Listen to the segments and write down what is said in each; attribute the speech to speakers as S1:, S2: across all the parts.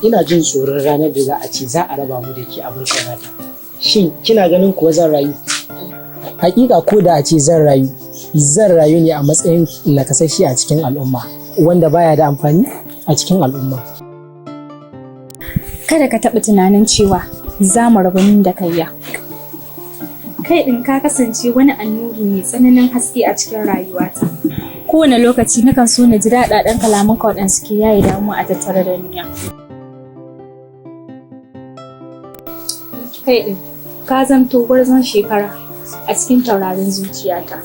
S1: Ina jin tsoron ranar da za a ce za a raba mu da ke a barkanata. Shin kina ganin kuwa zan rayu? Hakika ko da a ce zan rayu ne a matsayin nakasashe a cikin al'umma wanda baya da amfani a cikin al'umma.
S2: Kada ka taɓa tunanin cewa za mu rabu ni da kaiya. Kai ɗin ka kasance wani annuri mai tsananin haske a cikin rayuwata. Kowane lokaci nakan so na ji daɗaɗɗen kalamanka waɗanda suke yaye damuwa a tattare da ni. Kai ɗin ka zamto gwarzon shekara a cikin taurarin zuciyata.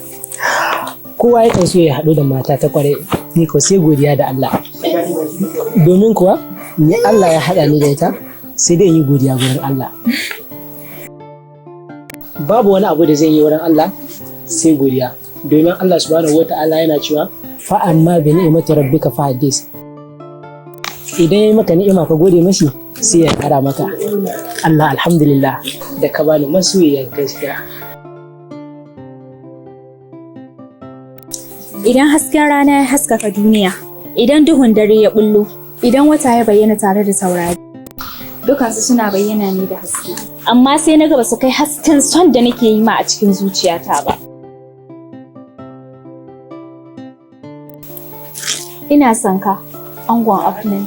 S1: Kowa yakan so ya haɗu da mata ta ƙwarai, ni ko sai godiya da Allah. Domin kuwa ni Allah ya haɗa ni da ita, sai dai yi godiya gurin Allah. Babu wani abu da zai yi wurin Allah sai godiya. Domin Allah subhanahu wata'ala yana cewa fa amma bi ni'mati rabbika fa hadis. Idan yayi maka ni'ima ka gode mashi sai ya kara maka. Allah alhamdulillah da ka bani masoyiyan gaskiya.
S2: Idan hasken rana ya haskaka duniya, idan duhun dare ya bullo, idan wata ya bayyana tare da taurari, dukansu suna bayyana ne da haske. Amma sai na ga ba su kai hasken son da nake yi ma a cikin zuciyata ba. Ina son ka, angon Afnan.